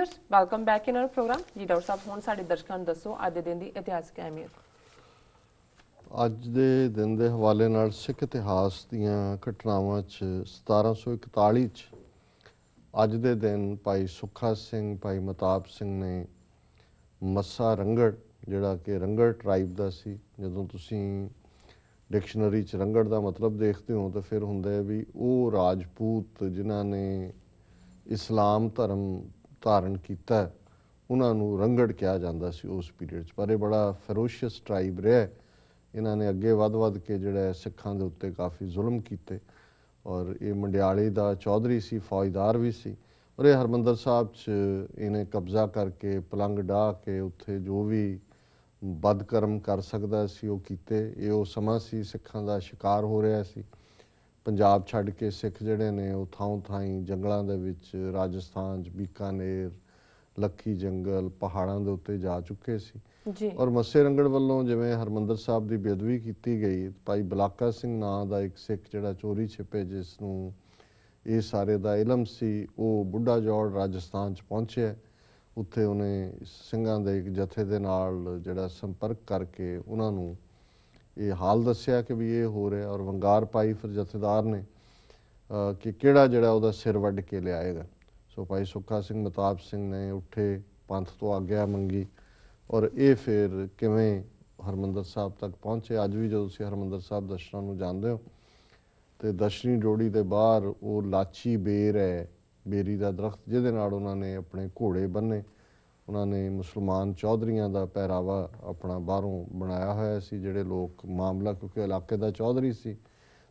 Viewers welcome back in our programme जी doctor साहब हुण साडे दर्शकां नूं दसो अज दे दिन दी इतिहासक अहमियत। ਅੱਜ ਦੇ ਦਿਨ ਦੇ ਹਵਾਲੇ ਨਾਲ ਸਿੱਖ ਇਤਿਹਾਸ ਦੀਆਂ ਘਟਨਾਵਾਂ 'ਚ 1741 'ਚ ਅੱਜ ਦੇ ਦਿਨ ਭਾਈ ਸੁੱਖਾ ਸਿੰਘ ਭਾਈ ਮਤਾਬ ਸਿੰਘ ਨੇ ਮੱਸਾ ਰੰਗੜ ਜਿਹੜਾ ਕਿ ਰੰਗੜ ਟਰਾਈਬ ਦਾ ਸੀ। ਜਦੋਂ ਤੁਸੀਂ ਡਿਕਸ਼ਨਰੀ 'ਚ ਰੰਗੜ ਦਾ ਮਤਲਬ ਦੇਖਦੇ ਹੋ ਤਾਂ ਫਿਰ ਹੁੰਦਾ ਹੈ ਵੀ ਉਹ ਰਾਜਪੂਤ ਜਿਨ੍ਹਾਂ ਨੇ ਇਸਲਾਮ ਧਰਮ ਧਾਰਨ ਕੀਤਾ ਉਹਨਾਂ ਨੂੰ ਰੰਗੜ ਕਿਹਾ ਜਾਂਦਾ ਸੀ ਉਸ ਪੀਰੀਅਡ 'ਚ। ਪਰ ਇਹ ਬੜਾ ਫੈਰੋਸ਼ੀਅਸ ਟਰਾਈਬ ਰਿਹਾ। ਇਹਨਾਂ ਨੇ ਅੱਗੇ ਵੱਧ ਕੇ ਜਿਹੜਾ ਸਿੱਖਾਂ ਦੇ ਉੱਤੇ ਕਾਫੀ ਜ਼ੁਲਮ ਕੀਤੇ ਔਰ ਇਹ ਮੰਡਿਆਲੇ ਦਾ ਚੌਧਰੀ ਸੀ, ਫੌਜਦਾਰ ਵੀ ਸੀ। ਔਰ ਇਹ ਹਰਿਮੰਦਰ ਸਾਹਿਬ 'ਚ ਇਹਨੇ ਕਬਜ਼ਾ ਕਰਕੇ ਪਲੰਗ ਡਾਹ ਕੇ ਉੱਥੇ ਜੋ ਵੀ ਬਦਕਰਮ ਕਰ ਸਕਦਾ ਸੀ ਉਹ ਕੀਤੇ। ਇਹ ਉਹ ਸਮਾਂ ਸੀ ਸਿੱਖਾਂ ਦਾ ਸ਼ਿਕਾਰ ਹੋ ਰਿਹਾ ਸੀ। ਪੰਜਾਬ ਛੱਡ ਕੇ ਸਿੱਖ ਜਿਹੜੇ ਨੇ ਉਹ ਥਾਂ ਥਾਈਂ ਜੰਗਲਾਂ ਦੇ ਵਿੱਚ ਰਾਜਸਥਾਨ 'ਚ ਬੀਕਾਨੇਰ ਲੱਖੀ ਜੰਗਲ ਪਹਾੜਾਂ ਦੇ ਉੱਤੇ ਜਾ ਚੁੱਕੇ ਸੀ ਜੀ। ਔਰ ਮੱਸੇ ਰੰਗੜ ਵੱਲੋਂ ਜਿਵੇਂ ਹਰਿਮੰਦਰ ਸਾਹਿਬ ਦੀ ਬੇਅਦਬੀ ਕੀਤੀ ਗਈ, ਭਾਈ ਬਲਾਕਾ ਸਿੰਘ ਨਾਂ ਦਾ ਇੱਕ ਸਿੱਖ ਜਿਹੜਾ ਚੋਰੀ ਛਿਪੇ ਜਿਸ ਨੂੰ ਇਹ ਸਾਰੇ ਦਾ ਇਲਮ ਸੀ, ਉਹ ਬੁੱਢਾ ਜੋੜ ਰਾਜਸਥਾਨ 'ਚ ਪਹੁੰਚਿਆ। ਉੱਥੇ ਉਹਨੇ ਸਿੰਘਾਂ ਦੇ ਇੱਕ ਜਥੇ ਦੇ ਨਾਲ ਜਿਹੜਾ ਸੰਪਰਕ ਕਰਕੇ ਉਹਨਾਂ ਨੂੰ ਇਹ ਹਾਲ ਦੱਸਿਆ ਕਿ ਵੀ ਇਹ ਹੋ ਰਿਹਾ ਔਰ ਵੰਗਾਰ ਪਾਈ ਫਿਰ ਜਥੇਦਾਰ ਨੇ ਕਿ ਕਿਹੜਾ ਜਿਹੜਾ ਉਹਦਾ ਸਿਰ ਵੱਢ ਕੇ ਲਿਆਏਗਾ। ਸੋ ਭਾਈ ਸੁੱਖਾ ਸਿੰਘ ਮਤਾਬ ਸਿੰਘ ਨੇ ਉੱਠੇ, ਪੰਥ ਤੋਂ ਆਗਿਆ ਮੰਗੀ ਔਰ ਇਹ ਫਿਰ ਕਿਵੇਂ ਹਰਿਮੰਦਰ ਸਾਹਿਬ ਤੱਕ ਪਹੁੰਚੇ। ਅੱਜ ਵੀ ਜਦੋਂ ਤੁਸੀਂ ਹਰਿਮੰਦਰ ਸਾਹਿਬ ਦਰਸ਼ਨਾਂ ਨੂੰ ਜਾਂਦੇ ਹੋ ਤੇ ਦਰਸ਼ਨੀ ਡੋੜੀ ਦੇ ਬਾਹਰ ਉਹ ਲਾਚੀ ਬੇਰ ਹੈ, ਬੇਰੀ ਦਾ ਦਰਖਤ, ਜਿਹਦੇ ਨਾਲ ਉਹਨਾਂ ਨੇ ਆਪਣੇ ਘੋੜੇ ਬੰਨੇ। ਉਹਨਾਂ ਨੇ ਮੁਸਲਮਾਨ ਚੌਧਰੀਆਂ ਦਾ ਪਹਿਰਾਵਾ ਆਪਣਾ ਬਾਹਰੋਂ ਬਣਾਇਆ ਹੋਇਆ ਸੀ। ਜਿਹੜੇ ਲੋਕ ਮਾਮਲਾ ਕਿਉਂਕਿ ਇਲਾਕੇ ਦਾ ਚੌਧਰੀ ਸੀ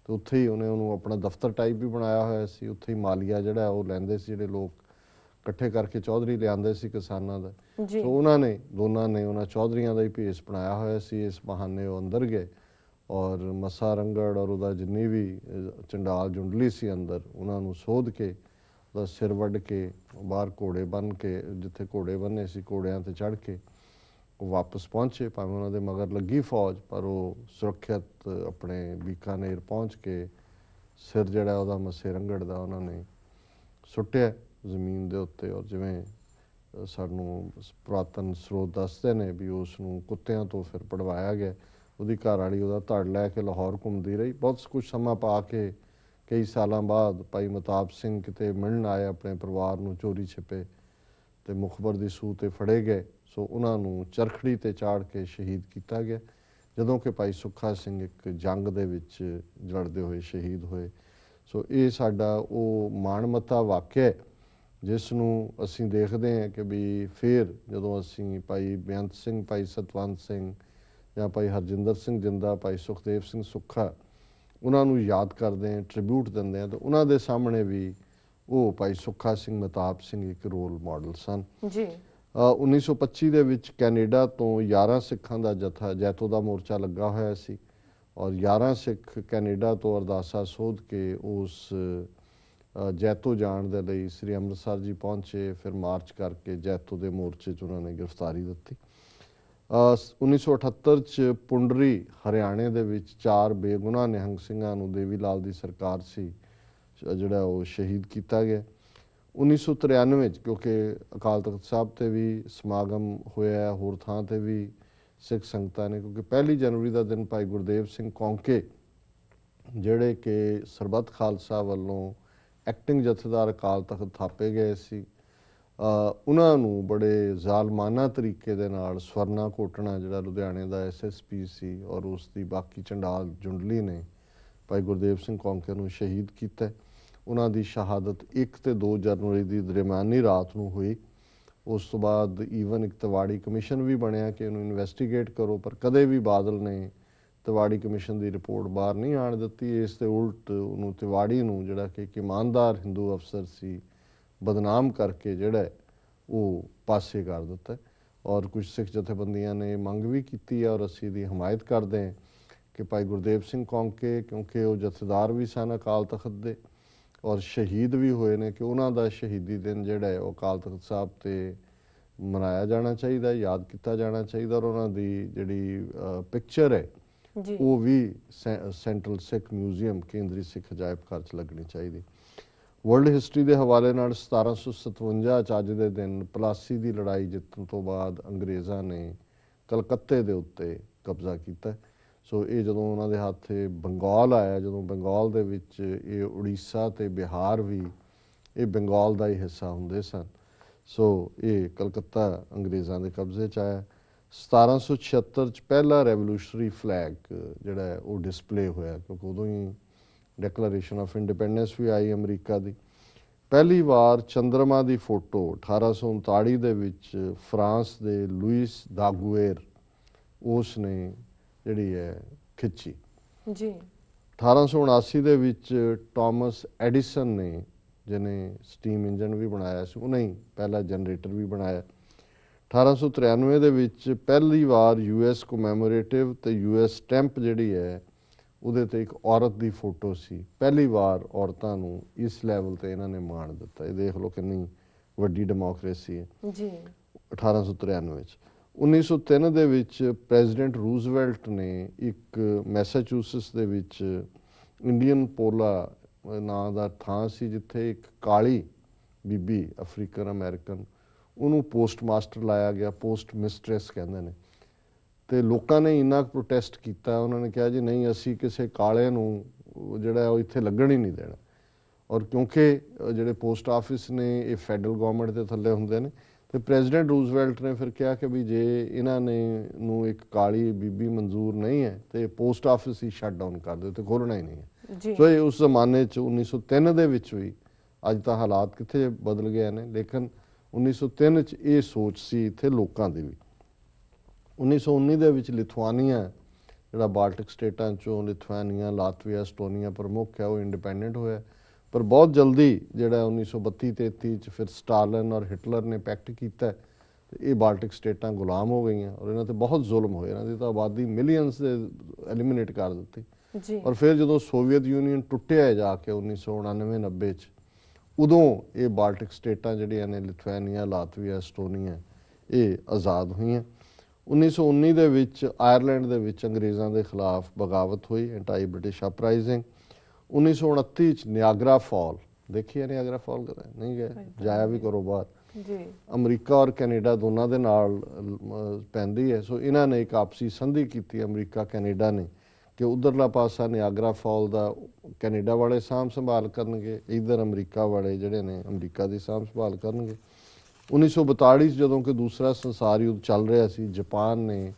ਤੇ ਉੱਥੇ ਹੀ ਉਹਨੂੰ ਆਪਣਾ ਦਫ਼ਤਰ ਟਾਈਪ ਵੀ ਬਣਾਇਆ ਹੋਇਆ ਸੀ। ਉੱਥੇ ਹੀ ਮਾਲੀਆ ਜਿਹੜਾ ਉਹ ਲੈਂਦੇ ਸੀ, ਜਿਹੜੇ ਲੋਕ ਇਕੱਠੇ ਕਰਕੇ ਚੌਧਰੀ ਲਿਆਂਦੇ ਸੀ ਕਿਸਾਨਾਂ ਦਾ। ਸੋ ਉਹਨਾਂ ਨੇ ਦੋਨਾਂ ਨੇ ਉਹਨਾਂ ਚੌਧਰੀਆਂ ਦਾ ਹੀ ਭੇਸ ਬਣਾਇਆ ਹੋਇਆ ਸੀ। ਇਸ ਬਹਾਨੇ ਉਹ ਅੰਦਰ ਗਏ ਔਰ ਮੱਸਾ ਰੰਗੜ ਔਰ ਉਹਦਾ ਜਿੰਨੀ ਵੀ ਚੰਡਾਲ ਜੁੰਡਲੀ ਸੀ ਅੰਦਰ, ਉਹਨਾਂ ਨੂੰ ਸੋਧ ਕੇ ਉਹਦਾ ਸਿਰ ਵੱਢ ਕੇ ਬਾਹਰ ਘੋੜੇ ਬੰਨ੍ਹ ਕੇ, ਜਿੱਥੇ ਘੋੜੇ ਬੰਨੇ ਸੀ ਘੋੜਿਆਂ 'ਤੇ ਚੜ੍ਹ ਕੇ ਉਹ ਵਾਪਸ ਪਹੁੰਚੇ। ਭਾਵੇਂ ਉਹਨਾਂ ਦੇ ਮਗਰ ਲੱਗੀ ਫੌਜ, ਪਰ ਉਹ ਸੁਰੱਖਿਅਤ ਆਪਣੇ ਬੀਕਾਨੇਰ ਪਹੁੰਚ ਕੇ ਸਿਰ ਜਿਹੜਾ ਉਹਦਾ ਮੱਸੇ ਰੰਗੜ ਦਾ ਉਹਨਾਂ ਨੇ ਸੁੱਟਿਆ ਜ਼ਮੀਨ ਦੇ ਉੱਤੇ। ਔਰ ਜਿਵੇਂ ਸਾਨੂੰ ਪੁਰਾਤਨ ਸਰੋਤ ਦੱਸਦੇ ਨੇ ਵੀ ਉਸ ਨੂੰ ਕੁੱਤਿਆਂ ਤੋਂ ਫਿਰ ਪੜਵਾਇਆ ਗਿਆ। ਉਹਦੀ ਘਰ ਵਾਲੀ ਉਹਦਾ ਧੜ ਲੈ ਕੇ ਲਾਹੌਰ ਘੁੰਮਦੀ ਰਹੀ। ਬਹੁਤ ਕੁਝ ਸਮਾਂ ਪਾ ਕੇ ਕਈ ਸਾਲਾਂ ਬਾਅਦ ਭਾਈ ਮਤਾਬ ਸਿੰਘ ਕਿਤੇ ਮਿਲਣ ਆਏ ਆਪਣੇ ਪਰਿਵਾਰ ਨੂੰ, ਚੋਰੀ ਛਿਪੇ ਤੇ ਮੁਖਬਰ ਦੀ ਸੂਹ 'ਤੇ ਫੜੇ ਗਏ। ਸੋ ਉਹਨਾਂ ਨੂੰ ਚਰਖੜੀ 'ਤੇ ਚਾੜ ਕੇ ਸ਼ਹੀਦ ਕੀਤਾ ਗਿਆ, ਜਦੋਂ ਕਿ ਭਾਈ ਸੁੱਖਾ ਸਿੰਘ ਇੱਕ ਜੰਗ ਦੇ ਵਿੱਚ ਲੜਦੇ ਹੋਏ ਸ਼ਹੀਦ ਹੋਏ। ਸੋ ਇਹ ਸਾਡਾ ਉਹ ਮਾਣਮੱਤਾ ਵਾਕਿਆ ਜਿਸ ਨੂੰ ਅਸੀਂ ਦੇਖਦੇ ਹਾਂ ਕਿ ਵੀ ਫਿਰ ਜਦੋਂ ਅਸੀਂ ਭਾਈ ਬੇਅੰਤ ਸਿੰਘ, ਭਾਈ ਸਤਵੰਤ ਸਿੰਘ ਜਾਂ ਭਾਈ ਹਰਜਿੰਦਰ ਸਿੰਘ ਜਿੰਦਾ, ਭਾਈ ਸੁਖਦੇਵ ਸਿੰਘ ਸੁੱਖਾ ਉਹਨਾਂ ਨੂੰ ਯਾਦ ਕਰਦੇ ਹਾਂ, ਟ੍ਰਿਬਿਊਟ ਦਿੰਦੇ ਹਾਂ, ਤਾਂ ਉਹਨਾਂ ਦੇ ਸਾਹਮਣੇ ਵੀ ਉਹ ਭਾਈ ਸੁੱਖਾ ਸਿੰਘ ਮਤਾਬ ਸਿੰਘ ਇੱਕ ਰੋਲ ਮਾਡਲ ਸਨ ਜੀ। 1925 ਦੇ ਵਿੱਚ ਕੈਨੇਡਾ ਤੋਂ 11 ਸਿੱਖਾਂ ਦਾ ਜਥਾ ਜੈਤੋ ਦਾ ਮੋਰਚਾ ਲੱਗਾ ਹੋਇਆ ਸੀ ਔਰ 11 ਸਿੱਖ ਕੈਨੇਡਾ ਤੋਂ ਅਰਦਾਸਾ ਸੋਧ ਕੇ ਉਸ ਜੈਤੋ ਜਾਣ ਦੇ ਲਈ ਸ੍ਰੀ ਅੰਮ੍ਰਿਤਸਰ ਜੀ ਪਹੁੰਚੇ। ਫਿਰ ਮਾਰਚ ਕਰਕੇ ਜੈਤੋ ਦੇ ਮੋਰਚੇ 'ਚ ਉਹਨਾਂ ਨੇ ਗ੍ਰਿਫਤਾਰੀ ਦਿੱਤੀ। 1978 'ਚ ਪੁੰਡਰੀ ਹਰਿਆਣੇ ਦੇ ਵਿੱਚ 4 ਬੇਗੁਨਾਹ ਨਿਹੰਗ ਸਿੰਘਾਂ ਨੂੰ ਦੇਵੀ ਲਾਲ ਦੀ ਸਰਕਾਰ ਸੀ ਜਿਹੜਾ ਉਹ ਸ਼ਹੀਦ ਕੀਤਾ ਗਿਆ। 1993 'ਚ ਕਿਉਂਕਿ ਅਕਾਲ ਤਖਤ ਸਾਹਿਬ 'ਤੇ ਵੀ ਸਮਾਗਮ ਹੋਇਆ, ਹੋਰ ਥਾਂ 'ਤੇ ਵੀ ਸਿੱਖ ਸੰਗਤਾਂ ਨੇ, ਕਿਉਂਕਿ 1 ਜਨਵਰੀ ਦਾ ਦਿਨ ਭਾਈ ਗੁਰਦੇਵ ਸਿੰਘ ਕੌਂਕੇ ਜਿਹੜੇ ਕਿ ਸਰਬੱਤ ਖਾਲਸਾ ਵੱਲੋਂ ਐਕਟਿੰਗ ਜਥੇਦਾਰ ਅਕਾਲ ਤਖਤ ਥਾਪੇ ਗਏ ਸੀ, ਉਹਨਾਂ ਨੂੰ ਬੜੇ ਜ਼ਾਲਮਾਨਾ ਤਰੀਕੇ ਦੇ ਨਾਲ ਸਵਰਨਾ ਘੋਟਣਾ ਜਿਹੜਾ ਲੁਧਿਆਣੇ ਦਾ SSP ਸੀ ਔਰ ਉਸ ਦੀ ਬਾਕੀ ਚੰਡਾਲ ਜੁੰਡਲੀ ਨੇ ਭਾਈ ਗੁਰਦੇਵ ਸਿੰਘ ਕੌਂਕੇ ਨੂੰ ਸ਼ਹੀਦ ਕੀਤਾ। ਉਹਨਾਂ ਦੀ ਸ਼ਹਾਦਤ 1 ਤੇ 2 ਜਨਵਰੀ ਦੀ ਦਰਮਿਆਨੀ ਰਾਤ ਨੂੰ ਹੋਈ। ਉਸ ਤੋਂ ਬਾਅਦ ਈਵਨ ਇੱਕ ਤਿਵਾੜੀ ਕਮਿਸ਼ਨ ਵੀ ਬਣਿਆ ਕਿ ਇਹਨੂੰ ਇਨਵੈਸਟੀਗੇਟ ਕਰੋ, ਪਰ ਕਦੇ ਵੀ ਬਾਦਲ ਨੇ ਤਿਵਾੜੀ ਕਮਿਸ਼ਨ ਦੀ ਰਿਪੋਰਟ ਬਾਹਰ ਨਹੀਂ ਆਉਣ ਦਿੱਤੀ। ਇਸ ਦੇ ਉਲਟ ਉਹਨੂੰ ਤਿਵਾੜੀ ਨੂੰ ਜਿਹੜਾ ਕਿ ਇੱਕ ਇਮਾਨਦਾਰ ਹਿੰਦੂ ਅਫਸਰ ਸੀ ਬਦਨਾਮ ਕਰਕੇ ਜਿਹੜਾ ਉਹ ਪਾਸੇ ਕਰ ਦਿੱਤਾ। ਔਰ ਕੁਝ ਸਿੱਖ ਜਥੇਬੰਦੀਆਂ ਨੇ ਮੰਗ ਵੀ ਕੀਤੀ ਹੈ ਔਰ ਅਸੀਂ ਇਹਦੀ ਹਮਾਇਤ ਕਰਦੇ ਹਾਂ ਕਿ ਭਾਈ ਗੁਰਦੇਵ ਸਿੰਘ ਕੌਂਕੇ ਕਿਉਂਕਿ ਉਹ ਜਥੇਦਾਰ ਵੀ ਸਨ ਅਕਾਲ ਤਖਤ ਦੇ ਔਰ ਸ਼ਹੀਦ ਵੀ ਹੋਏ ਨੇ, ਕਿ ਉਹਨਾਂ ਦਾ ਸ਼ਹੀਦੀ ਦਿਨ ਜਿਹੜਾ ਹੈ ਉਹ ਅਕਾਲ ਤਖਤ ਸਾਹਿਬ 'ਤੇ ਮਨਾਇਆ ਜਾਣਾ ਚਾਹੀਦਾ, ਯਾਦ ਕੀਤਾ ਜਾਣਾ ਚਾਹੀਦਾ। ਔਰ ਉਹਨਾਂ ਦੀ ਜਿਹੜੀ ਪਿਕਚਰ ਹੈ ਉਹ ਵੀ ਸੈਂਟਰਲ ਸਿੱਖ ਮਿਊਜ਼ੀਅਮ, ਕੇਂਦਰੀ ਸਿੱਖ ਅਜਾਇਬ ਘਰ 'ਚ ਲੱਗਣੀ ਚਾਹੀਦੀ। ਵਰਲਡ ਹਿਸਟਰੀ ਦੇ ਹਵਾਲੇ ਨਾਲ 1757 ਚ ਅੱਜ ਦੇ ਦਿਨ ਪਲਾਸੀ ਦੀ ਲੜਾਈ ਜਿੱਤਣ ਤੋਂ ਬਾਅਦ ਅੰਗਰੇਜ਼ਾਂ ਨੇ ਕਲਕੱਤੇ ਦੇ ਉੱਤੇ ਕਬਜ਼ਾ ਕੀਤਾ। ਸੋ ਇਹ ਜਦੋਂ ਉਹਨਾਂ ਦੇ ਹੱਥ ਬੰਗਾਲ ਆਇਆ, ਜਦੋਂ ਬੰਗਾਲ ਦੇ ਵਿੱਚ ਇਹ ਉੜੀਸਾ ਤੇ ਬਿਹਾਰ ਵੀ ਇਹ ਬੰਗਾਲ ਦਾ ਹੀ ਹਿੱਸਾ ਹੁੰਦੇ ਸਨ। ਸੋ ਇਹ ਕਲਕੱਤਾ ਅੰਗਰੇਜ਼ਾਂ ਦੇ ਕਬਜ਼ੇ 'ਚ ਆਇਆ। 1776 ਚ ਪਹਿਲਾ ਰੈਵੋਲੂਸ਼ਨਰੀ ਫਲੈਗ ਜਿਹੜਾ ਹੈ ਉਹ ਡਿਸਪਲੇ ਹੋਇਆ, ਕਿਉਂਕਿ ਉਦੋਂ ਹੀ ਡੈਕਲੇਰੇਸ਼ਨ ਆਫ ਇੰਡੀਪੈਂਡੈਂਸ ਵੀ ਆਈ ਅਮਰੀਕਾ ਦੀ। ਪਹਿਲੀ ਵਾਰ ਚੰਦਰਮਾ ਦੀ ਫੋਟੋ 1839 ਦੇ ਵਿੱਚ ਫਰਾਂਸ ਦੇ ਲੂਇਸ ਦਾਗੂਏਰ ਉਸ ਨੇ ਜਿਹੜੀ ਹੈ ਖਿੱਚੀ ਜੀ। 1879 ਦੇ ਵਿੱਚ ਟਾਮਸ ਐਡੀਸਨ ਨੇ, ਜਿਹਨੇ ਸਟੀਮ ਇੰਜਨ ਵੀ ਬਣਾਇਆ ਸੀ, ਉਹਨੇ ਹੀ ਪਹਿਲਾ ਜਨਰੇਟਰ ਵੀ ਬਣਾਇਆ। 1893 ਦੇ ਵਿੱਚ ਪਹਿਲੀ ਵਾਰ US ਕੋਮੈਮੋਰੇਟਿਵ ਤੇ US ਸਟੈਂਪ ਜਿਹੜੀ ਹੈ ਉਹਦੇ ਤੇ ਇੱਕ ਔਰਤ ਦੀ ਫੋਟੋ ਸੀ। ਪਹਿਲੀ ਵਾਰ ਔਰਤਾਂ ਨੂੰ ਇਸ ਲੈਵਲ ਤੇ ਇਹਨਾਂ ਨੇ ਮਾਣ ਦਿੱਤਾ। ਇਹ ਦੇਖ ਲਓ ਕਿੰਨੀ ਵੱਡੀ ਡੈਮੋਕ੍ਰੇਸੀ ਹੈ ਜੀ। 1893 ਵਿੱਚ 1903 ਦੇ ਵਿੱਚ ਪ੍ਰੈਜ਼ੀਡੈਂਟ ਰੂਜ਼ਵੈਲਟ ਨੇ ਇੱਕ ਮੈਸਾਚੂਸਟਸ ਦੇ ਵਿੱਚ ਇੰਡੀਅਨ ਪੋਲਾ ਨਾਂ ਦਾ ਥਾਂ ਸੀ, ਜਿੱਥੇ ਇੱਕ ਕਾਲੀ ਬੀਬੀ ਅਫਰੀਕਨ ਅਮਰੀਕਨ, ਉਹਨੂੰ ਪੋਸਟ ਮਾਸਟਰ ਲਾਇਆ ਗਿਆ, ਪੋਸਟ ਮਿਸਟਰੈਸ ਕਹਿੰਦੇ ਨੇ। ਤੇ ਲੋਕਾਂ ਨੇ ਇੰਨਾ ਪ੍ਰੋਟੈਸਟ ਕੀਤਾ, ਉਹਨਾਂ ਨੇ ਕਿਹਾ ਜੀ ਨਹੀਂ, ਅਸੀਂ ਕਿਸੇ ਕਾਲੇ ਨੂੰ ਜਿਹੜਾ ਉਹ ਇੱਥੇ ਲੱਗਣ ਹੀ ਨਹੀਂ ਦੇਣਾ। ਔਰ ਕਿਉਂਕਿ ਜਿਹੜੇ ਪੋਸਟ ਆਫਿਸ ਨੇ ਇਹ ਫੈਡਰਲ ਗਵਰਨਮੈਂਟ ਦੇ ਥੱਲੇ ਹੁੰਦੇ ਨੇ, ਤੇ ਪ੍ਰੈਜ਼ੀਡੈਂਟ ਰੂਜ਼ਵੈਲਟ ਨੇ ਫਿਰ ਕਿਹਾ ਕਿ ਵੀ ਜੇ ਇਹਨਾਂ ਨੇ ਨੂੰ ਇੱਕ ਕਾਲੀ ਬੀਬੀ ਮਨਜ਼ੂਰ ਨਹੀਂ ਹੈ ਤੇ ਪੋਸਟ ਆਫਿਸ ਹੀ ਸ਼ਟ ਡਾਊਨ ਕਰ ਦਿਓ ਤੇ ਖੋਲ੍ਹਣਾ ਹੀ ਨਹੀਂ ਹੈ। ਸੋ ਇਹ ਉਸ ਜ਼ਮਾਨੇ 'ਚ 1903 ਦੇ ਵਿੱਚ ਵੀ, ਅੱਜ ਤਾਂ ਹਾਲਾਤ ਕਿੱਥੇ ਬਦਲ ਗਏ ਨੇ, ਲੇਕਿਨ 1903 'ਚ ਇਹ ਸੋਚ ਸੀ ਇੱਥੇ ਲੋਕਾਂ ਦੀ ਵੀ। 1919 ਦੇ ਵਿੱਚ ਲਿਥੁਆਨੀਆ ਜਿਹੜਾ ਬਾਲਟਿਕ ਸਟੇਟਾਂ 'ਚੋਂ ਲਿਥੁਆਨੀਆ, ਲਾਤਵੀਆ, ਐਸਟੋਨੀਆ ਪ੍ਰਮੁੱਖ ਹੈ, ਉਹ ਇੰਡੀਪੈਂਡੈਂਟ ਹੋਇਆ। ਪਰ ਬਹੁਤ ਜਲਦੀ ਜਿਹੜਾ 1932-33 ਚ ਫਿਰ ਸਟਾਲਿਨ ਔਰ ਹਿਟਲਰ ਨੇ ਪੈਕਟ ਕੀਤਾ ਤੇ ਇਹ ਬਾਲਟਿਕ ਸਟੇਟਾਂ ਗੁਲਾਮ ਹੋ ਗਈਆਂ ਔਰ ਇਹਨਾਂ ਤੇ ਬਹੁਤ ਜ਼ੁਲਮ ਹੋਏ। ਇਹਨਾਂ ਦੀ ਤਾਂ ਆਬਾਦੀ ਮਿਲੀਅਨਸ ਦੇ ਐਲੀਮੀਨੇਟ ਕਰ ਦਿੱਤੀ ਜੀ। ਔਰ ਫਿਰ ਜਦੋਂ ਸੋਵੀਅਤ ਯੂਨੀਅਨ ਟੁੱਟਿਆ ਜਾ ਕੇ 1999-90 ਚ, ਉਦੋਂ ਇਹ ਬਾਲਟਿਕ ਸਟੇਟਾਂ ਜਿਹੜੀਆਂ ਨੇ ਲਿਥੁਆਨੀਆ, ਲਾਤਵੀਆ, ਐਸਟੋਨੀਆ, ਇਹ ਆਜ਼ਾਦ ਹੋਈਆਂ। 1919 ਦੇ ਵਿੱਚ ਆਇਰਲੈਂਡ ਦੇ ਵਿੱਚ ਅੰਗਰੇਜ਼ਾਂ ਦੇ ਖਿਲਾਫ ਬਗਾਵਤ ਹੋਈ, ਐਂਟਾਈ ਬ੍ਰਿਟਿਸ਼ ਅਪਰਾਈਜ਼ਿੰਗ। 1929 ਚ ਨਿਆਗਰਾ ਫਾਲ ਦੇਖੀ ਹੈ, ਨਿਆਗਰਾ ਫਾਲ ਕਦੇ ਨਹੀਂ ਗਏ, ਜਾਇਆ ਵੀ ਕਰੋ ਬਾਹਰ ਜੀ। ਅਮਰੀਕਾ ਔਰ ਕੈਨੇਡਾ ਦੋਨਾਂ ਦੇ ਨਾਲ ਪੈਂਦੀ ਹੈ। ਸੋ ਇਹਨਾਂ ਨੇ ਇੱਕ ਆਪਸੀ ਸੰਧੀ ਕੀਤੀ ਅਮਰੀਕਾ ਕੈਨੇਡਾ ਨੇ ਕਿ ਉਧਰਲਾ ਪਾਸਾ ਨਿਆਗਰਾ ਫਾਲ ਦਾ ਕੈਨੇਡਾ ਵਾਲੇ ਸਾਂਭ ਸੰਭਾਲ ਕਰਨਗੇ, ਇੱਧਰ ਅਮਰੀਕਾ ਵਾਲੇ ਜਿਹੜੇ ਨੇ ਅਮਰੀਕਾ ਦੀ ਸਾਂਭ ਸੰਭਾਲ ਕਰਨਗੇ। 1942 ਚ ਜਦੋਂ ਕਿ ਦੂਸਰਾ ਸੰਸਾਰ ਯੁੱਧ ਚੱਲ ਰਿਹਾ ਸੀ, ਜਾਪਾਨ ਨੇ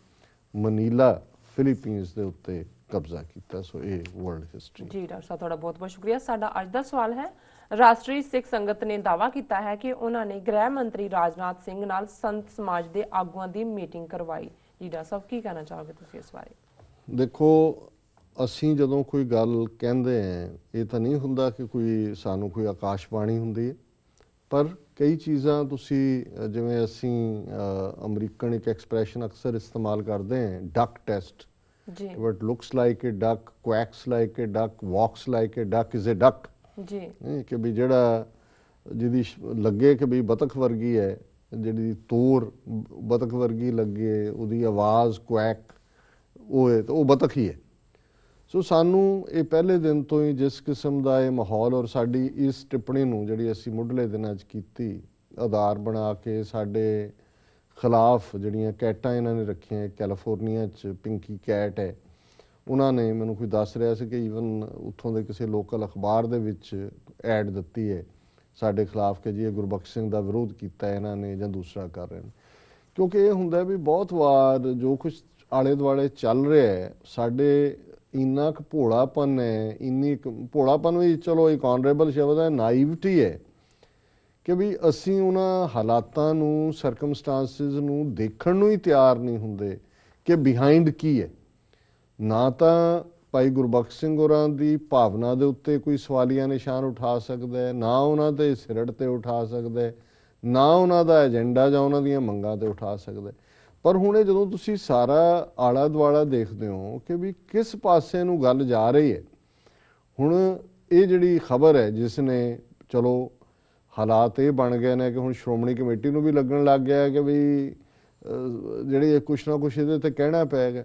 ਮਨੀਲਾ ਫਿਲੀਪੀਨਸ ਦੇ ਉੱਤੇ ਕਬਜ਼ਾ ਕੀਤਾ। ਸੋ ਇਹ ਵਰਲਡ ਹਿਸਟਰੀ ਜੀ। ਡਾਕਟਰ ਸਾਹਿਬ ਤੁਹਾਡਾ ਬਹੁਤ ਬਹੁਤ ਸ਼ੁਕਰੀਆ। ਸਾਡਾ ਅੱਜ ਦਾ ਸਵਾਲ ਹੈ, ਰਾਸ਼ਟਰੀ ਸਿੱਖ ਸੰਗਤ ਨੇ ਦਾਅਵਾ ਕੀਤਾ ਹੈ ਕਿ ਉਹਨਾਂ ਨੇ ਗ੍ਰਹਿ ਮੰਤਰੀ ਰਾਜਨਾਥ ਸਿੰਘ ਨਾਲ ਸੰਤ ਸਮਾਜ ਦੇ ਆਗੂਆਂ ਦੀ ਮੀਟਿੰਗ ਕਰਵਾਈ। ਜੀ ਡਾਕਟਰ ਸਾਹਿਬ ਕੀ ਕਹਿਣਾ ਚਾਹੋਗੇ ਤੁਸੀਂ ਇਸ ਬਾਰੇ? ਦੇਖੋ, ਅਸੀਂ ਜਦੋਂ ਕੋਈ ਗੱਲ ਕਹਿੰਦੇ ਹਾਂ, ਇਹ ਤਾਂ ਨਹੀਂ ਹੁੰਦਾ ਕਿ ਕੋਈ ਸਾਨੂੰ ਕੋਈ ਆਕਾਸ਼ਬਾਣੀ ਹੁੰਦੀ ਹੈ, ਪਰ ਕਈ ਚੀਜ਼ਾਂ ਤੁਸੀਂ ਜਿਵੇਂ ਅਸੀਂ ਅਮਰੀਕਨ ਇੱਕ ਐਕਸਪ੍ਰੈਸ਼ਨ ਅਕਸਰ ਇਸਤੇਮਾਲ ਕਰਦੇ ਹਾਂ, ਡਕ ਟੈਸਟ ਜੀ। What looks like a duck, quacks like a duck, walks like a duck is a duck ਜੀ। ਕਿ ਵੀ ਜਿਹੜਾ ਜਿਹਦੀ ਲੱਗੇ ਕਿ ਵੀ ਬਤਖ ਵਰਗੀ ਹੈ, ਜਿਹੜੀ ਤੋਰ ਬਤਖ ਵਰਗੀ ਲੱਗੇ, ਉਹਦੀ ਆਵਾਜ਼ ਕੁਐਕ ਉਹ ਹੈ, ਤਾਂ ਉਹ ਬਤਖ ਹੀ ਹੈ। ਸੋ ਸਾਨੂੰ ਇਹ ਪਹਿਲੇ ਦਿਨ ਤੋਂ ਹੀ ਜਿਸ ਕਿਸਮ ਦਾ ਇਹ ਮਾਹੌਲ ਔਰ ਸਾਡੀ ਇਸ ਟਿੱਪਣੀ ਨੂੰ ਜਿਹੜੀ ਅਸੀਂ ਮੁੱਢਲੇ ਦਿਨਾਂ 'ਚ ਕੀਤੀ, ਆਧਾਰ ਬਣਾ ਕੇ ਸਾਡੇ ਖਿਲਾਫ ਜਿਹੜੀਆਂ ਕੈਟਾਂ ਇਹਨਾਂ ਨੇ ਰੱਖੀਆਂ, ਕੈਲੀਫੋਰਨੀਆ 'ਚ ਪਿੰਕੀ ਕੈਟ ਹੈ, ਉਹਨਾਂ ਨੇ ਮੈਨੂੰ ਕੋਈ ਦੱਸ ਰਿਹਾ ਸੀ ਕਿ ਈਵਨ ਉੱਥੋਂ ਦੇ ਕਿਸੇ ਲੋਕਲ ਅਖਬਾਰ ਦੇ ਵਿੱਚ ਐਡ ਦਿੱਤੀ ਹੈ ਸਾਡੇ ਖਿਲਾਫ ਕਿ ਜੀ ਇਹ ਗੁਰਬਖਸ਼ ਸਿੰਘ ਦਾ ਵਿਰੋਧ ਕੀਤਾ ਇਹਨਾਂ ਨੇ ਜਾਂ ਦੂਸਰਾ ਕਰ ਰਹੇ ਨੇ। ਕਿਉਂਕਿ ਇਹ ਹੁੰਦਾ ਵੀ ਬਹੁਤ ਵਾਰ ਜੋ ਕੁਛ ਆਲੇ ਦੁਆਲੇ ਚੱਲ ਰਿਹਾ ਹੈ, ਸਾਡੇ ਇੰਨਾ ਕੁ ਭੋਲਾਪਨ ਹੈ, ਇੰਨੀ ਭੋਲਾਪਨ ਵੀ ਚਲੋ ਇੱਕ ਆਨਰੇਬਲ ਸ਼ਬਦ ਹੈ, ਨਾਈਵਟੀ ਹੈ ਕਿ ਵੀ ਅਸੀਂ ਉਹਨਾਂ ਹਾਲਾਤਾਂ ਨੂੰ, ਸਰਕਮਸਟਾਂਸਿਸ ਨੂੰ ਦੇਖਣ ਨੂੰ ਹੀ ਤਿਆਰ ਨਹੀਂ ਹੁੰਦੇ ਕਿ ਬਿਹਾਈਂਡ ਕੀ ਹੈ। ਨਾ ਤਾਂ ਭਾਈ ਗੁਰਬਖਸ਼ ਸਿੰਘ ਹੋਰਾਂ ਦੀ ਭਾਵਨਾ ਦੇ ਉੱਤੇ ਕੋਈ ਸਵਾਲੀਆ ਨਿਸ਼ਾਨ ਉਠਾ ਸਕਦਾ ਹੈ, ਨਾ ਉਹਨਾਂ ਦੇ ਸਿਰੜ ਤੇ ਉਠਾ ਸਕਦਾ ਹੈ, ਨਾ ਉਹਨਾਂ ਦਾ ਏਜੰਡਾ ਜਾਂ ਉਹਨਾਂ ਦੀਆਂ ਮੰਗਾਂ ਤੇ ਉਠਾ ਸਕਦਾ। ਪਰ ਹੁਣ ਇਹ ਜਦੋਂ ਤੁਸੀਂ ਸਾਰਾ ਆਲਾ ਦੁਆਲਾ ਦੇਖਦੇ ਹੋ ਕਿ ਵੀ ਕਿਸ ਪਾਸੇ ਨੂੰ ਗੱਲ ਜਾ ਰਹੀ ਹੈ, ਹੁਣ ਇਹ ਜਿਹੜੀ ਖਬਰ ਹੈ ਜਿਸ ਨੇ, ਚਲੋ ਹਾਲਾਤ ਇਹ ਬਣ ਗਏ ਨੇ ਕਿ ਹੁਣ ਸ਼੍ਰੋਮਣੀ ਕਮੇਟੀ ਨੂੰ ਵੀ ਲੱਗਣ ਲੱਗ ਗਿਆ ਕਿ ਵੀ ਜਿਹੜੀ ਕੁਛ ਨਾ ਕੁਛ ਇਹਦੇ ਤੇ ਕਹਿਣਾ ਪਏਗਾ।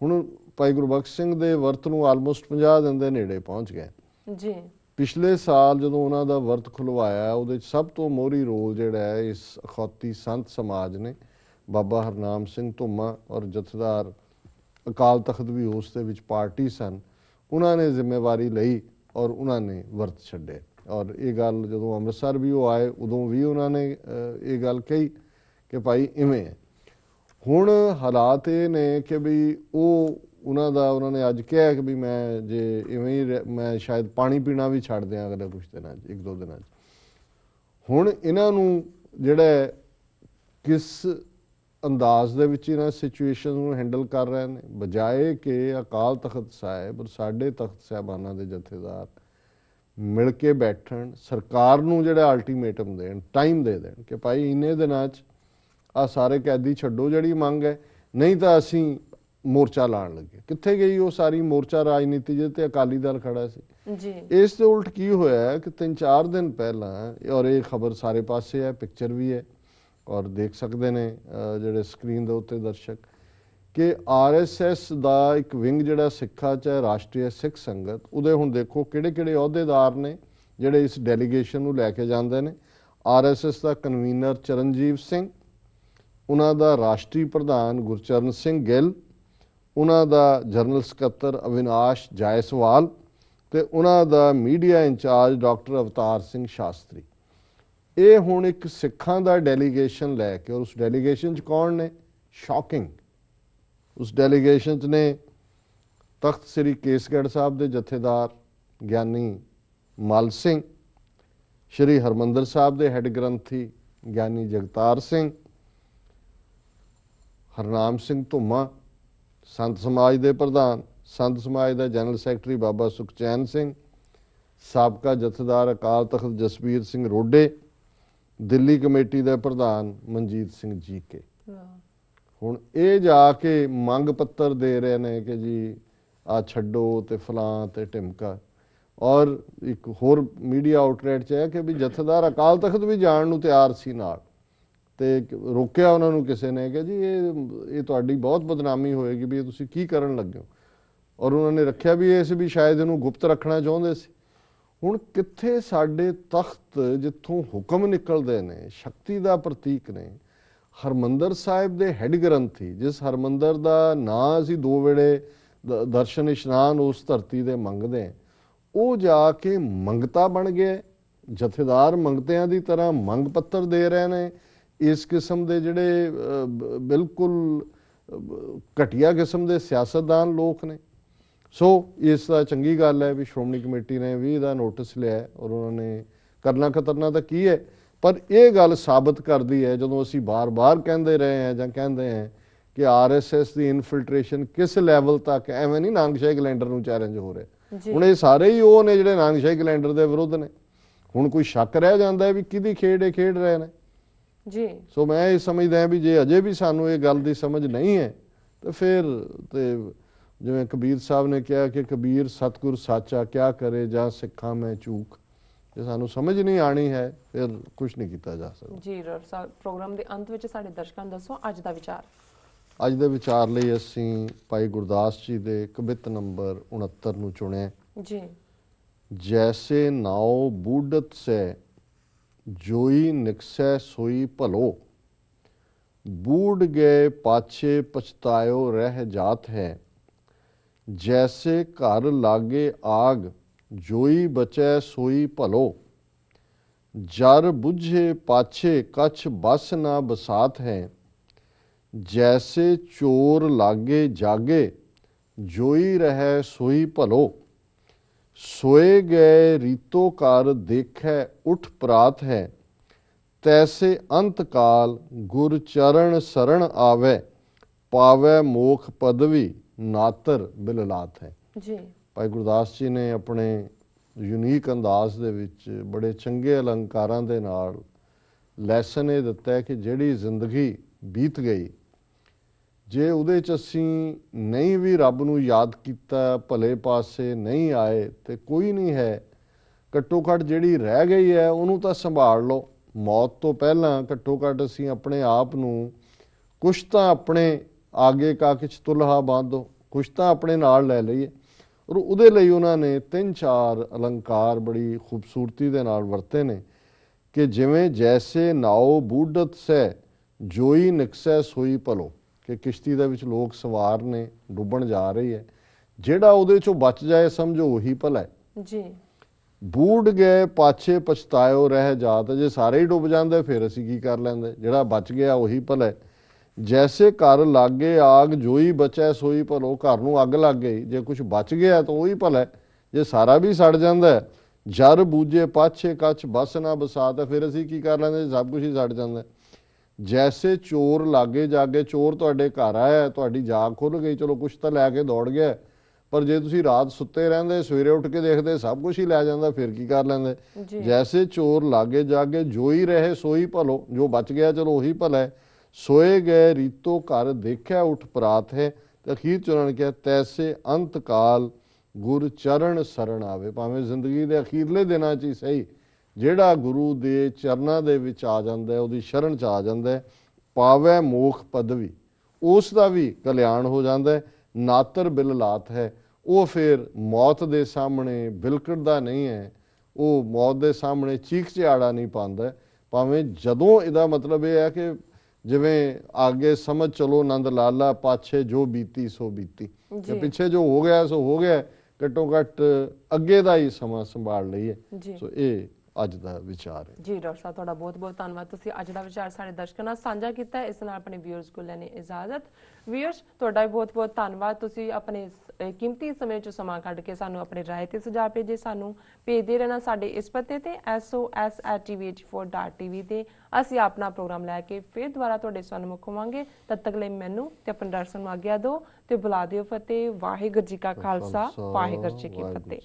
ਹੁਣ ਭਾਈ ਗੁਰਬਖਸ਼ ਸਿੰਘ ਦੇ ਵਰਤ ਨੂੰ ਆਲਮੋਸਟ 50 ਦਿਨ ਦੇ ਨੇੜੇ ਪਹੁੰਚ ਗਏ ਜੀ। ਪਿਛਲੇ ਸਾਲ ਜਦੋਂ ਉਹਨਾਂ ਦਾ ਵਰਤ ਖੁਲਵਾਇਆ ਉਹਦੇ 'ਚ ਸਭ ਤੋਂ ਮੋਹਰੀ ਰੋਲ ਜਿਹੜਾ ਹੈ ਇਸ ਅਖੌਤੀ ਸੰਤ ਸਮਾਜ ਨੇ, ਬਾਬਾ ਹਰਨਾਮ ਸਿੰਘ ਧੁੰਮਾ ਔਰ ਜਥੇਦਾਰ ਅਕਾਲ ਤਖਤ ਵੀ ਉਸ ਦੇ ਵਿੱਚ ਪਾਰਟੀ ਸਨ, ਉਹਨਾਂ ਨੇ ਜ਼ਿੰਮੇਵਾਰੀ ਲਈ ਔਰ ਉਹਨਾਂ ਨੇ ਵਰਤ ਛੱਡੇ। ਔਰ ਇਹ ਗੱਲ ਜਦੋਂ ਅੰਮ੍ਰਿਤਸਰ ਵੀ ਉਹ ਆਏ ਉਦੋਂ ਵੀ ਉਹਨਾਂ ਨੇ ਇਹ ਗੱਲ ਕਹੀ ਕਿ ਭਾਈ ਇਵੇਂ ਹੈ। ਹੁਣ ਹਾਲਾਤ ਇਹ ਨੇ ਕਿ ਵੀ ਉਹਨਾਂ ਨੇ ਅੱਜ ਕਿਹਾ ਕਿ ਵੀ ਮੈਂ ਜੇ ਇਵੇਂ ਹੀ ਮੈਂ ਸ਼ਾਇਦ ਪਾਣੀ ਪੀਣਾ ਵੀ ਛੱਡ ਦਿਆਂ ਅਗਲੇ ਕੁਛ ਦਿਨਾਂ 'ਚ, 1-2 ਦਿਨਾਂ 'ਚ। ਹੁਣ ਇਹਨਾਂ ਨੂੰ ਜਿਹੜਾ ਕਿਸ ਅੰਦਾਜ਼ ਦੇ ਵਿੱਚ ਇਹਨਾਂ ਸਿਚੁਏਸ਼ਨ ਨੂੰ ਹੈਂਡਲ ਕਰ ਰਹੇ ਨੇ, ਬਜਾਏ ਕਿ ਅਕਾਲ ਤਖਤ ਸਾਹਿਬ ਔਰ ਸਾਡੇ ਤਖਤ ਸਾਹਿਬਾਨਾਂ ਦੇ ਜਥੇਦਾਰ ਮਿਲ ਕੇ ਬੈਠਣ, ਸਰਕਾਰ ਨੂੰ ਜਿਹੜਾ ਅਲਟੀਮੇਟਮ ਦੇਣ, ਟਾਈਮ ਦੇ ਦੇਣ ਕਿ ਭਾਈ ਇੰਨੇ ਦਿਨਾਂ 'ਚ ਆ ਸਾਰੇ ਕੈਦੀ ਛੱਡੋ ਜਿਹੜੀ ਮੰਗ ਹੈ, ਨਹੀਂ ਤਾਂ ਅਸੀਂ ਮੋਰਚਾ ਲਾਉਣ ਲੱਗੇ। ਕਿੱਥੇ ਗਈ ਉਹ ਸਾਰੀ ਮੋਰਚਾ ਰਾਜਨੀਤੀ ਜਿਹਦੇ ਤੇ ਅਕਾਲੀ ਦਲ ਖੜਾ ਸੀ ਜੀ। ਇਸ ਦੇ ਉਲਟ ਕੀ ਹੋਇਆ ਕਿ 3-4 ਦਿਨ ਪਹਿਲਾਂ, ਔਰ ਇਹ ਖਬਰ ਸਾਰੇ ਪਾਸੇ ਹੈ, ਪਿਕਚਰ ਵੀ ਹੈ ਔਰ ਦੇਖ ਸਕਦੇ ਨੇ ਜਿਹੜੇ ਸਕਰੀਨ ਦੇ ਉੱਤੇ ਦਰਸ਼ਕ, ਕਿ RSS ਦਾ ਇੱਕ ਵਿੰਗ ਜਿਹੜਾ ਸਿੱਖਾਂ 'ਚ ਹੈ, ਰਾਸ਼ਟਰੀ ਸਿੱਖ ਸੰਗਤ, ਉਹਦੇ ਹੁਣ ਦੇਖੋ ਕਿਹੜੇ ਅਹੁਦੇਦਾਰ ਨੇ ਜਿਹੜੇ ਇਸ ਡੈਲੀਗੇਸ਼ਨ ਨੂੰ ਲੈ ਕੇ ਜਾਂਦੇ ਨੇ। RSS ਦਾ ਕਨਵੀਨਰ ਚਰਨਜੀਤ ਸਿੰਘ, ਉਹਨਾਂ ਦਾ ਰਾਸ਼ਟਰੀ ਪ੍ਰਧਾਨ ਗੁਰਚਰਨ ਸਿੰਘ ਗਿੱਲ, ਉਹਨਾਂ ਦਾ ਜਨਰਲ ਸਕੱਤਰ ਅਵਿਨਾਸ਼ ਜਾਇਸਵਾਲ ਤੇ ਉਹਨਾਂ ਦਾ media incharge doctor Avtar Singh ਸ਼ਾਸਤਰੀ। ਇਹ ਹੁਣ ਇੱਕ ਸਿੱਖਾਂ ਦਾ ਡੈਲੀਗੇਸ਼ਨ ਲੈ ਕੇ, ਔਰ ਉਸ ਡੈਲੀਗੇਸ਼ਨ 'ਚ ਕੌਣ ਨੇ? ਸ਼ੌਕਿੰਗ, ਉਸ ਡੈਲੀਗੇਸ਼ਨ 'ਚ ਨੇ ਤਖਤ ਸ੍ਰੀ ਕੇਸਗੜ੍ਹ ਸਾਹਿਬ ਦੇ ਜਥੇਦਾਰ ਗਿਆਨੀ ਮਲ ਸਿੰਘ, ਸ਼੍ਰੀ ਹਰਮੰਦਰ ਸਾਹਿਬ ਦੇ ਹੈੱਡ ਗ੍ਰੰਥੀ ਗਿਆਨੀ ਜਗਤਾਰ ਸਿੰਘ, ਹਰਨਾਮ ਸਿੰਘ ਧੁੰਮਾ ਸੰਤ ਸਮਾਜ ਦੇ ਪ੍ਰਧਾਨ, ਸੰਤ ਸਮਾਜ ਦਾ ਜਨਰਲ ਸੈਕਟਰੀ ਬਾਬਾ ਸੁਖਚੈਨ ਸਿੰਘ, ਸਾਬਕਾ ਜਥੇਦਾਰ ਅਕਾਲ ਤਖਤ ਜਸਬੀਰ ਸਿੰਘ ਰੋਡੇ, ਦਿੱਲੀ ਕਮੇਟੀ ਦੇ ਪ੍ਰਧਾਨ ਮਨਜੀਤ ਸਿੰਘ ਜੀਕੇ। ਹੁਣ ਇਹ ਜਾ ਕੇ ਮੰਗ ਪੱਤਰ ਦੇ ਰਹੇ ਨੇ ਕਿ ਜੀ ਆ ਛੱਡੋ ਤੇ ਫਲਾਂ ਤੇ ਢਿਮਕਾ। ਔਰ ਇੱਕ ਹੋਰ ਮੀਡੀਆ ਆਊਟਲੈਟ 'ਚ ਹੈ ਕਿ ਵੀ ਜਥੇਦਾਰ ਅਕਾਲ ਤਖਤ ਵੀ ਜਾਣ ਨੂੰ ਤਿਆਰ ਸੀ ਨਾਲ, ਤੇ ਰੋਕਿਆ ਉਹਨਾਂ ਨੂੰ ਕਿਸੇ ਨੇ ਕਿ ਜੀ ਇਹ ਤੁਹਾਡੀ ਬਹੁਤ ਬਦਨਾਮੀ ਹੋਏਗੀ ਵੀ ਇਹ ਤੁਸੀਂ ਕੀ ਕਰਨ ਲੱਗੇ ਹੋ। ਔਰ ਉਹਨਾਂ ਨੇ ਰੱਖਿਆ ਵੀ ਇਹ ਸੀ ਵੀ ਸ਼ਾਇਦ ਇਹਨੂੰ ਗੁਪਤ ਰੱਖਣਾ ਚਾਹੁੰਦੇ ਸੀ। ਹੁਣ ਕਿੱਥੇ ਸਾਡੇ ਤਖਤ ਜਿੱਥੋਂ ਹੁਕਮ ਨਿਕਲਦੇ ਨੇ, ਸ਼ਕਤੀ ਦਾ ਪ੍ਰਤੀਕ ਨੇ, ਹਰਮੰਦਰ ਸਾਹਿਬ ਦੇ ਹੈੱਡ ਗ੍ਰੰਥੀ, ਜਿਸ ਹਰਮੰਦਰ ਦਾ ਨਾਂ ਅਸੀਂ 2 ਵੇਲੇ ਦਰਸ਼ਨ ਇਸ਼ਨਾਨ ਉਸ ਧਰਤੀ ਦੇ ਮੰਗਦੇ ਹਾਂ, ਉਹ ਜਾ ਕੇ ਮੰਗਤਾ ਬਣ ਗਏ। ਜਥੇਦਾਰ ਮੰਗਤਿਆਂ ਦੀ ਤਰ੍ਹਾਂ ਮੰਗ ਪੱਤਰ ਦੇ ਰਹੇ ਨੇ। ਇਸ ਕਿਸਮ ਦੇ ਜਿਹੜੇ ਬਿਲਕੁਲ ਘਟੀਆ ਕਿਸਮ ਦੇ ਸਿਆਸਤਦਾਨ ਲੋਕ ਨੇ। ਸੋ ਇਸ ਦਾ ਚੰਗੀ ਗੱਲ ਹੈ ਵੀ ਸ਼੍ਰੋਮਣੀ ਕਮੇਟੀ ਨੇ ਵੀ ਇਹਦਾ ਨੋਟਿਸ ਲਿਆ ਔਰ ਉਹਨਾਂ ਨੇ ਕਰਨਾ ਤਾਂ ਕੀ ਹੈ, ਪਰ ਇਹ ਗੱਲ ਸਾਬਤ ਕਰਦੀ ਹੈ ਜਦੋਂ ਅਸੀਂ ਬਾਰ-ਬਾਰ ਕਹਿੰਦੇ ਰਹੇ ਹਾਂ ਜਾਂ ਕਹਿੰਦੇ ਹਾਂ ਕਿ RSS ਦੀ ਇਨਫਿਲਟ੍ਰੇਸ਼ਨ ਕਿਸ ਲੈਵਲ ਤੱਕ, ਐਵੇਂ ਨਹੀਂ ਨਾਨਕਸ਼ਾਹੀ ਕੈਲੰਡਰ ਨੂੰ ਚੈਲੰਜ ਹੋ ਰਿਹਾ। ਹੁਣ ਇਹ ਸਾਰੇ ਹੀ ਉਹ ਨੇ ਜਿਹੜੇ ਨਾਨਕਸ਼ਾਹੀ ਕੈਲੰਡਰ ਦੇ ਵਿਰੁੱਧ ਨੇ। ਹੁਣ ਕੋਈ ਸ਼ੱਕ ਰਹਿ ਜਾਂਦਾ ਹੈ ਵੀ ਕਿਹਦੀ ਖੇਡ ਇਹ ਖੇਡ ਰਹੇ ਨੇ ਜੀ। ਸੋ ਮੈਂ ਇਹ ਸਮਝਦਾ ਵੀ ਜੇ ਅਜੇ ਵੀ ਸਾਨੂੰ ਇਹ ਗੱਲ ਦੀ ਸਮਝ ਨਹੀਂ ਹੈ ਤਾਂ ਫਿਰ ਤੇ ਜਿਵੇਂ ਕਬੀਰ ਸਾਹਿਬ ਨੇ ਕਿਹਾ ਕਿ ਕਬੀਰ ਸਤਿਗੁਰ ਸਾਚਾ ਕਿਆ ਕਰੇ ਜਾਂ ਸਿੱਖਾਂ ਮੈਂ ਚੂਕ, ਜੇ ਸਾਨੂੰ ਸਮਝ ਨਹੀਂ ਆਣੀ ਹੈ ਫਿਰ ਕੁਝ ਨਹੀਂ ਕੀਤਾ ਜਾ ਸਕਦਾ ਜੀ। ਪ੍ਰੋਗਰਾਮ ਦੇ ਅੰਤ ਵਿੱਚ ਸਾਡੇ ਦਰਸ਼ਕਾਂ ਨੂੰ ਦੱਸੋ ਅੱਜ ਦਾ ਵਿਚਾਰ। ਅੱਜ ਦੇ ਵਿਚਾਰ ਲਈ ਅਸੀਂ ਭਾਈ ਗੁਰਦਾਸ ਜੀ ਦੇ ਕਵਿਤ ਨੰਬਰ 69 ਨੂੰ ਚੁਣਿਆ ਜੀ। ਜੈਸੇ ਨਾਉ ਬੂਢਤ ਸੇ जोई निकसै सोई भलो, बूढ़ गए पाछे पछतायो रह जात है। जैसे घर लागे आग जोई बचै सोई भलो, जर बुझे पाछे कछ बस ना बसात है। जैसे चोर लागे जागे जोई रहे सोई भलो, सोए गए रीतो कर देखै उठ प्रात है। तैसे अंत काल गुर चरण शरण आवे, पावे मोख पदवी नातर बिललात है जी। भाई गुरदास जी ने अपने यूनीक अंदाज दे विच बड़े चंगे अलंकारां दे नाल लैसन ये दिता है कि जिहड़ी जिंदगी बीत गई, जे उहदे च असीं नहीं भी रब नूं याद कीता, भले पासे नहीं आए तो कोई नहीं है। घट्टो घट जिहड़ी रह गई है उहनूं तां संभाल लो। मौत तो पहलां घट्टो घट असीं अपने आप नूं कुछ तां अपने आगे का किछ तुलहा बांधो, कुछ तां अपने नाल लै लईए। ਔਰ ਉਹਦੇ ਲਈ ਉਹਨਾਂ ਨੇ 3-4 ਅਲੰਕਾਰ ਬੜੀ ਖੂਬਸੂਰਤੀ ਦੇ ਨਾਲ ਵਰਤੇ ਨੇ ਕਿ ਜਿਵੇਂ ਜੈਸੇ ਨਾਓ ਬੂਢਤ ਸੈ ਜੋਈ ਨਿਕਸੈ ਸੋਈ ਭਲੋ, ਕਿ ਕਿਸ਼ਤੀ ਦੇ ਵਿੱਚ ਲੋਕ ਸਵਾਰ ਨੇ, ਡੁੱਬਣ ਜਾ ਰਹੀ ਹੈ, ਜਿਹੜਾ ਉਹਦੇ ਚੋਂ ਬਚ ਜਾਏ ਸਮਝੋ ਉਹੀ ਭਲਾ ਹੈ। ਜੀ। ਬੂੜ ਗਏ ਪਾਛੇ ਪਛਤਾਇਓ ਰਹਿ ਜਾਤ, ਜੇ ਸਾਰੇ ਹੀ ਡੁੱਬ ਜਾਂਦੇ ਫਿਰ ਅਸੀਂ ਕੀ ਕਰ ਲੈਂਦੇ, ਜਿਹੜਾ ਬਚ ਗਿਆ ਉਹੀ ਭਲਾ ਹੈ। ਜੈਸੇ ਘਰ ਲਾਗੇ ਆਗ ਜੋਈ ਬਚੈ ਸੋਈ ਭਲੋ, ਘਰ ਨੂੰ ਅੱਗ ਲੱਗ ਗਈ, ਜੇ ਕੁਝ ਬਚ ਗਿਆ ਤਾਂ ਉਹੀ ਭਲਾ ਹੈ, ਜੇ ਸਾਰਾ ਵੀ ਸੜ ਜਾਂਦਾ। ਜਰ ਬੂਝੇ ਪਾਛੇ ਕੱਚ ਬਸ ਨਾ ਬਸਾਤ, ਫਿਰ ਅਸੀਂ ਕੀ ਕਰ ਲੈਂਦੇ, ਸਭ ਕੁਝ ਹੀ ਸੜ ਜਾਂਦਾ। ਜੈਸੇ ਚੋਰ ਲਾਗੇ ਜਾਗੇ, ਚੋਰ ਤੁਹਾਡੇ ਘਰ ਆਇਆ, ਤੁਹਾਡੀ ਜਾਗ ਖੁੱਲ ਗਈ, ਚਲੋ ਕੁਛ ਤਾਂ ਲੈ ਕੇ ਦੌੜ ਗਿਆ, ਪਰ ਜੇ ਤੁਸੀਂ ਰਾਤ ਸੁੱਤੇ ਰਹਿੰਦੇ ਸਵੇਰੇ ਉੱਠ ਕੇ ਦੇਖਦੇ ਸਭ ਕੁਝ ਹੀ ਲੈ ਜਾਂਦਾ, ਫਿਰ ਕੀ ਕਰ ਲੈਂਦੇ। ਜੈਸੇ ਚੋਰ ਲਾਗੇ ਜਾਗੇ ਜੋਈ ਰਹੇ ਸੋਈ ਭਲੋ, ਜੋ ਬਚ ਗਿਆ ਚਲੋ ਉਹੀ ਭਲਾ ਹੈ। ਸੋਏ ਗਏ ਰੀਤੋ ਘਰ ਦੇਖਿਆ ਉਠ ਪ੍ਰਾਤ ਹੈ, ਤੇ ਅਖੀਰ ਚ ਉਹਨਾਂ ਨੇ ਕਿਹਾ ਤੈਸੇ ਅੰਤ ਕਾਲ ਗੁਰ ਚਰਨ ਸਰਣ ਆਵੇ, ਭਾਵੇਂ ਜ਼ਿੰਦਗੀ ਦੇ ਅਖੀਰਲੇ ਦਿਨਾਂ 'ਚ ਹੀ ਸਹੀ, ਜਿਹੜਾ ਗੁਰੂ ਦੇ ਚਰਨਾਂ ਦੇ ਵਿੱਚ ਆ ਜਾਂਦਾ, ਉਹਦੀ ਸ਼ਰਨ 'ਚ ਆ ਜਾਂਦਾ, ਪਾਵੈ ਮੋਖ ਪਦਵੀ, ਉਸ ਦਾ ਵੀ ਕਲਿਆਣ ਹੋ ਜਾਂਦਾ। ਨਾਤਰ ਬਿਲਲਾਤ ਹੈ, ਉਹ ਫਿਰ ਮੌਤ ਦੇ ਸਾਹਮਣੇ ਬਿਲਕੜਦਾ ਨਹੀਂ ਹੈ, ਉਹ ਮੌਤ ਦੇ ਸਾਹਮਣੇ ਚੀਖ ਚਿਹਾੜਾ ਨਹੀਂ ਪਾਉਂਦਾ। ਭਾਵੇਂ ਜਦੋਂ ਇਹਦਾ ਮਤਲਬ ਇਹ ਹੈ ਕਿ ਜਿਵੇਂ ਅੱਗੇ ਸਮਝ ਚਲੋ ਨੰਦ ਲਾਲਾ ਪਾਛੇ ਜੋ ਬੀਤੀ ਸੋ ਬੀਤੀ, ਕਿ ਪਿੱਛੇ ਜੋ ਹੋ ਗਿਆ ਸੋ ਹੋ ਗਿਆ, ਘੱਟੋ ਘੱਟ ਅੱਗੇ ਦਾ ਹੀ ਸਮਾਂ ਸੰਭਾਲ ਲਈਏ। ਸੋ ਇਹ ਅੱਜ ਦਾ ਵਿਚਾਰ ਹੈ। ਜੀ ਡਾਕਟਰ ਸਾਹਿਬ, ਤੁਹਾਡਾ ਬਹੁਤ ਬਹੁਤ ਧੰਨਵਾਦ, ਤੁਸੀਂ ਅੱਜ ਦਾ ਵਿਚਾਰ ਸਾਡੇ ਦਰਸ਼ਕਾਂ ਨਾਲ ਸਾਂਝਾ ਕੀਤਾ। ਇਸ ਨਾਲ ਆਪਣੇ ਵਿਊਅਰਸ ਕੋਲ ਲੈਣੀ ਇਜਾਜ਼ਤ। ਵਿਊਅਰਸ, ਤੁਹਾਡਾ ਵੀ ਬਹੁਤ ਬਹੁਤ ਧੰਨਵਾਦ, ਤੁਸੀਂ ਆਪਣੇ ਕੀਮਤੀ ਸਮੇਂ 'ਚ ਸਮਾਂ ਕੱਢ ਕੇ ਸਾਨੂੰ ਆਪਣੇ ਰਾਏ ਤੇ ਸੁਝਾਅ ਭੇਜੇ। ਸਾਨੂੰ ਭੇਜਦੇ ਰਹਿਣਾ ਸਾਡੇ ਇਸ ਪਤੇ ਤੇ sos@tvh4.tv ਤੇ। ਅਸੀਂ ਆਪਣਾ ਪ੍ਰੋਗਰਾਮ ਲੈ ਕੇ ਫਿਰ ਦੁਬਾਰਾ ਤੁਹਾਡੇ ਸਨਮੁਖ ਹੋਵਾਂਗੇ। ਤਦ ਤੱਕ ਲਈ ਮੈਨੂੰ ਤੇ ਆਪਣੇ ਦਰਸ਼ਕਾਂ ਨੂੰ ਆਗਿਆ ਦਿਓ ਤੇ ਬੁਲਾ ਦਿਓ ਫਤਿਹ। ਵਾਹਿਗੁਰੂ ਜੀ ਕਾ ਖਾਲਸਾ, ਵਾਹਿਗੁਰੂ ਜੀ ਕੀ ਫਤਿਹ।